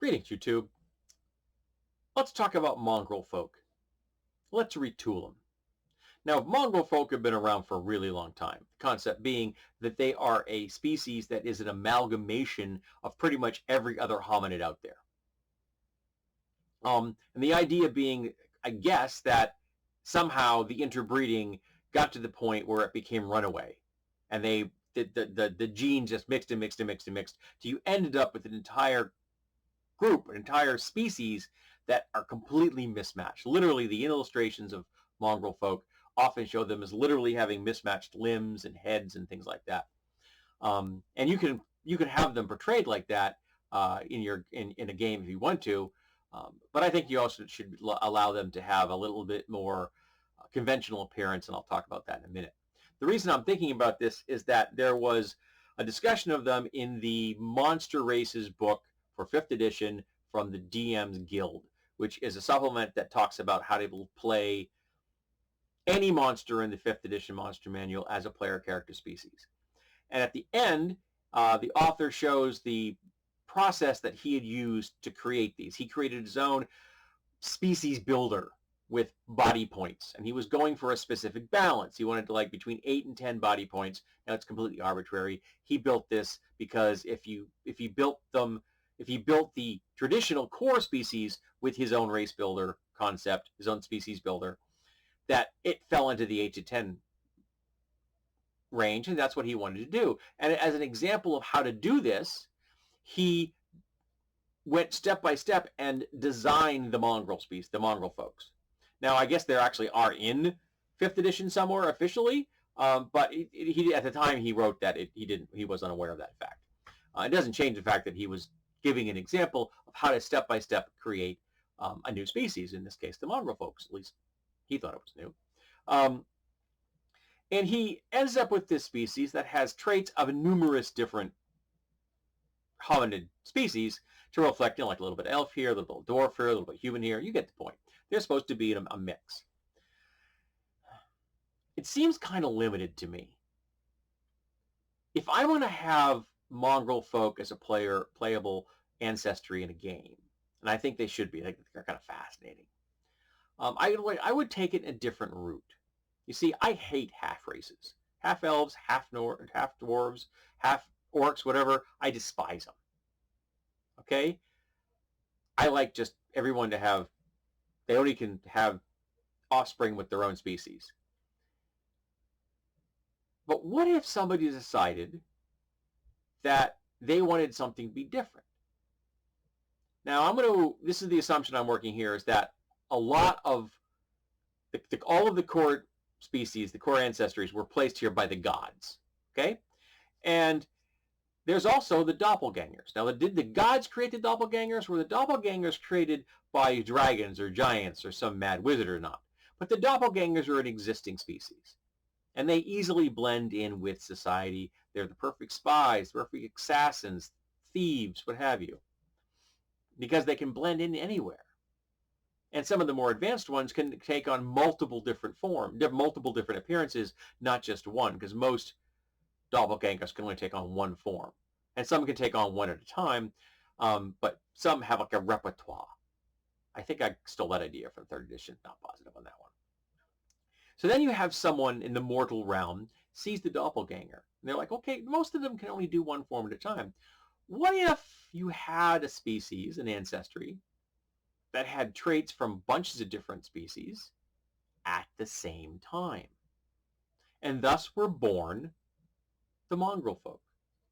Greetings, YouTube. Let's talk about Mongrelfolk. Let's retool them. Now, Mongrelfolk have been around for a really long time. The concept being that they are a species that is an amalgamation of pretty much every other hominid out there. And the idea being, I guess, that somehow the interbreeding got to the point where it became runaway, and the genes just mixed and mixed and mixed and mixed, till you ended up with an entire group, an entire species that are completely mismatched. Literally, the illustrations of Mongrelfolk often show them as literally having mismatched limbs and heads and things like that. And you can have them portrayed like that in a game if you want to. But I think you also should allow them to have a little bit more conventional appearance, and I'll talk about that in a minute. The reason I'm thinking about this is that there was a discussion of them in the Monster Races book for 5th edition from the DM's Guild, which is a supplement that talks about how to play any monster in the 5th edition Monster Manual as a player character species. And at the end, the author shows the process that he had used to create these. He created his own species builder with body points, and he was going for a specific balance. He wanted to like between 8 and 10 body points. Now it's completely arbitrary. He built this because if he built the traditional core species with his own race builder concept, his own species builder, that it fell into the 8 to 10 range, and that's what he wanted to do. And as an example of how to do this, he went step by step and designed the mongrel species, the Mongrelfolks. Now, I guess there actually are in 5th edition somewhere officially, but he at the time he wrote that he was unaware of that fact. It doesn't change the fact that he was giving an example of how to step by step create a new species. In this case, the Mongrelfolks. At least he thought it was new. And he ends up with this species that has traits of numerous different hominid species to reflect, like a little bit elf here, a little bit dwarf here, a little bit human here. You get the point. They're supposed to be a mix. It seems kind of limited to me. If I want to have Mongrelfolk as a playable ancestry in a game, and I think they should be, I think they're kind of fascinating, I would take it a different route. You see, I hate half races. Half elves, half dwarves, half orcs, whatever. I despise them. Okay? I like just everyone to have, they only can have offspring with their own species. But what if somebody decided that they wanted something to be different? Now, this is the assumption I'm working here, is that a lot of all of the core species, the core ancestries, were placed here by the gods. Okay? And there's also the doppelgangers. Now, did the gods create the doppelgangers? Were the doppelgangers created by dragons or giants or some mad wizard or not? But the doppelgangers are an existing species, and they easily blend in with society. They're the perfect spies, perfect assassins, thieves, what have you, because they can blend in anywhere. And some of the more advanced ones can take on multiple different multiple different appearances, not just one, because most doppelgangers can only take on one form. And some can take on one at a time, but some have like a repertoire. I think I stole that idea from 3rd edition, not positive on that one. So then you have someone in the mortal realm sees the doppelganger, and they're like, okay, most of them can only do one form at a time. What if you had a species, an ancestry, that had traits from bunches of different species at the same time? And thus were born the Mongrelfolk,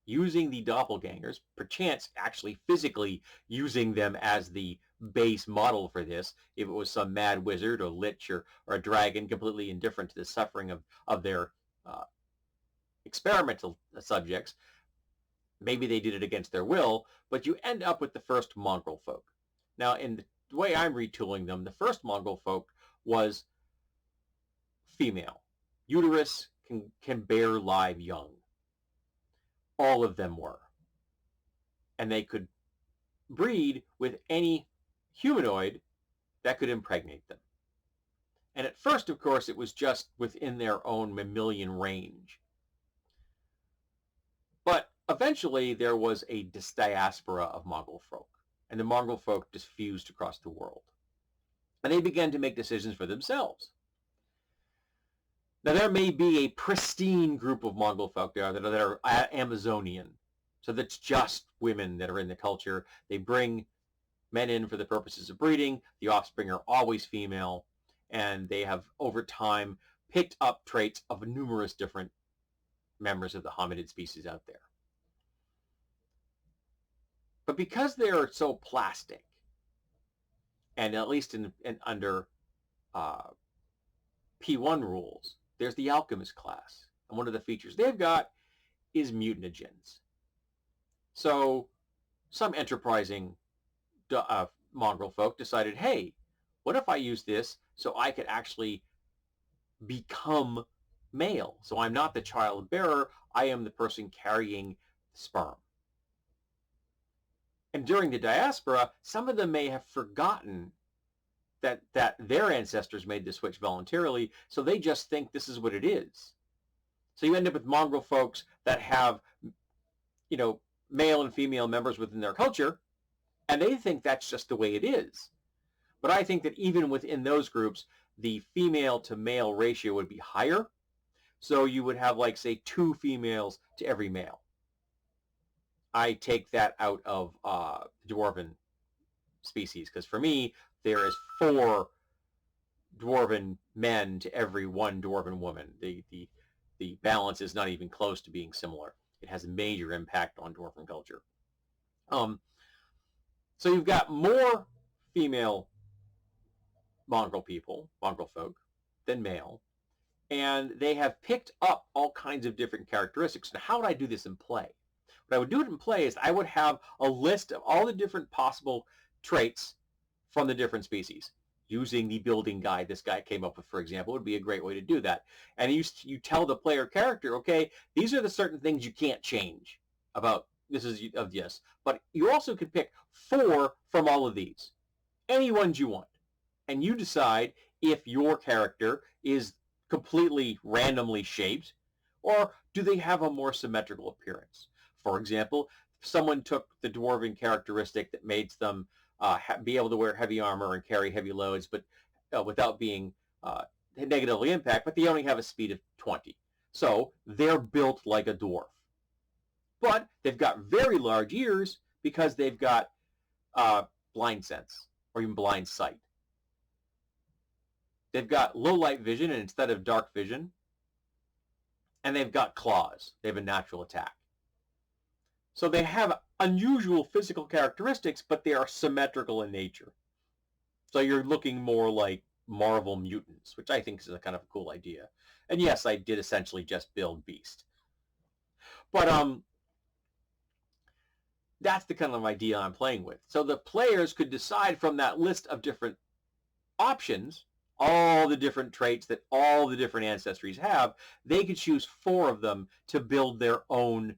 using the doppelgangers, perchance actually physically using them as the base model for this. If it was some mad wizard or lich or a dragon completely indifferent to the suffering of their experimental subjects, maybe they did it against their will, but you end up with the first Mongrelfolk. Now, in the way I'm retooling them, the first Mongrelfolk was female. Uterus can bear live young. All of them were. And they could breed with any humanoid that could impregnate them. And at first, of course, it was just within their own mammalian range. But eventually, there was a diaspora of Mongrelfolk. and the Mongrelfolk diffused across the world. And they began to make decisions for themselves. Now, there may be a pristine group of Mongrelfolk there that are Amazonian. So that's just women that are in the culture. They bring men in for the purposes of breeding. The offspring are always female. And they have, over time, picked up traits of numerous different members of the hominid species out there. But because they are so plastic, and at least under P1 rules, there's the alchemist class. And one of the features they've got is mutagens. So some enterprising Mongrelfolk decided, hey, what if I use this so I could actually become male? So I'm not the child bearer, I am the person carrying the sperm. And during the diaspora, some of them may have forgotten that their ancestors made the switch voluntarily, so they just think this is what it is. So you end up with Mongrelfolks that have, male and female members within their culture, and they think that's just the way it is. But I think that even within those groups, the female to male ratio would be higher. So you would have, like, say, 2 females to every male. I take that out of dwarven species, because for me, there is 4 dwarven men to every 1 dwarven woman. The balance is not even close to being similar. It has a major impact on dwarven culture. So you've got more female Mongrelfolk, than male, and they have picked up all kinds of different characteristics. Now, how would I do this in play? What I would do it in play is I would have a list of all the different possible traits from the different species. Using the building guide this guy came up with, for example, would be a great way to do that. And you tell the player character, okay, these are the certain things you can't change about this is of yes, but you also could pick 4 from all of these, any ones you want, and you decide if your character is completely randomly shaped, or do they have a more symmetrical appearance. For example, if someone took the dwarven characteristic that made them be able to wear heavy armor and carry heavy loads, but without being negatively impacted, but they only have a speed of 20. So they're built like a dwarf. But they've got very large ears because they've got blind sense or even blind sight. They've got low light vision instead of dark vision. And they've got claws. They have a natural attack. So they have unusual physical characteristics, but they are symmetrical in nature. So you're looking more like Marvel mutants, which I think is a kind of a cool idea. And yes, I did essentially just build Beast. But that's the kind of idea I'm playing with. So the players could decide from that list of different options, all the different traits that all the different ancestries have. They could choose 4 of them to build their own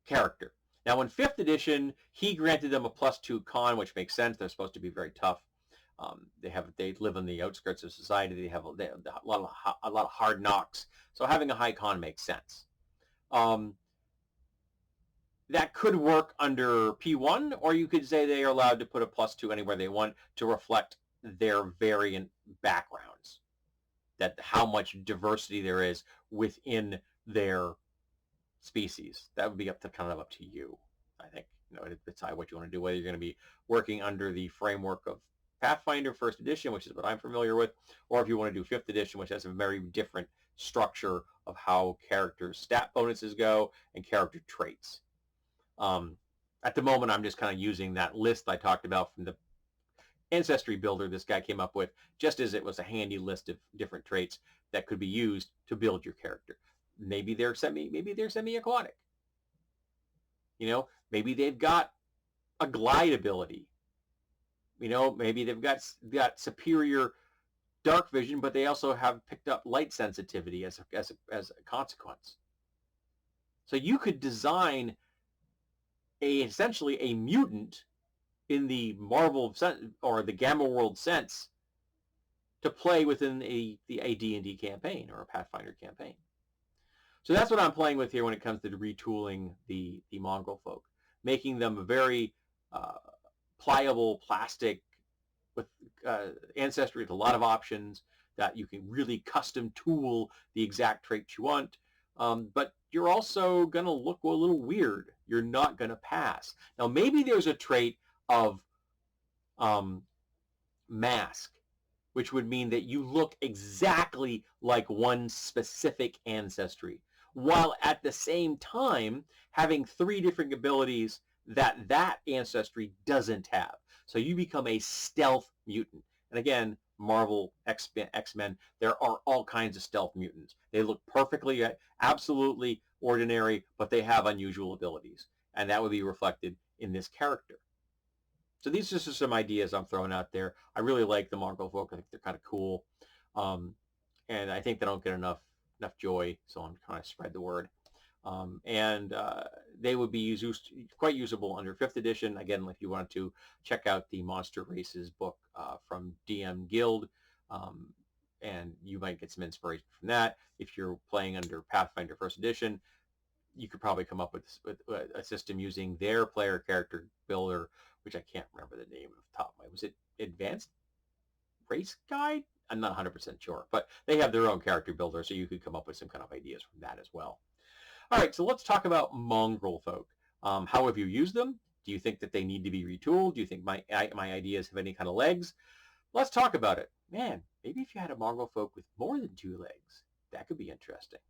character. Now in 5th edition, he granted them a +2 con, which makes sense. They're supposed to be very tough. They live on the outskirts of society. They have a lot of hard knocks. So having a high con makes sense. That could work under P1, or you could say they are allowed to put a +2 anywhere they want to reflect their variant backgrounds, that how much diversity there is within their species. That would be up to you, I think. To decide what you want to do, whether you're going to be working under the framework of Pathfinder 1st edition, which is what I'm familiar with, or if you want to do 5th edition, which has a very different structure of how characters' stat bonuses go and character traits. At the moment, I'm just kind of using that list I talked about from the Ancestry Builder this guy came up with, just as it was a handy list of different traits that could be used to build your character. Maybe they're semi-aquatic. Maybe they've got a glide ability. Maybe they've got superior dark vision, but they also have picked up light sensitivity as a consequence. So you could design essentially a mutant in the Marvel or the Gamma World sense to play within the D&D campaign or a Pathfinder campaign. So that's what I'm playing with here when it comes to retooling the Mongrelfolk. making them a very pliable plastic with ancestry with a lot of options that you can really custom tool the exact trait you want. But you're also going to look a little weird. You're not going to pass. Now, maybe there's a trait of mask, which would mean that you look exactly like one specific ancestry, while at the same time having 3 different abilities that that ancestry doesn't have. So you become a stealth mutant. And again, Marvel, X-Men, there are all kinds of stealth mutants. They look perfectly, absolutely ordinary, but they have unusual abilities. And that would be reflected in this character. So these are just some ideas I'm throwing out there. I really like the Mongrelfolk. I think they're kind of cool. And I think they don't get enough joy, so I'm trying to spread the word. And they would be quite usable under 5th edition. Again, if you want to check out the Monster Races book from DM Guild, and you might get some inspiration from that. If you're playing under Pathfinder 1st edition, you could probably come up with a system using their player character builder, which I can't remember the name off the top of my, was it Advanced Race Guide? I'm not 100% sure, but they have their own character builder, so you could come up with some kind of ideas from that as well. All right, so let's talk about Mongrelfolk. How have you used them? Do you think that they need to be retooled? Do you think my ideas have any kind of legs? Let's talk about it. Man, maybe if you had a Mongrelfolk with more than 2 legs, that could be interesting.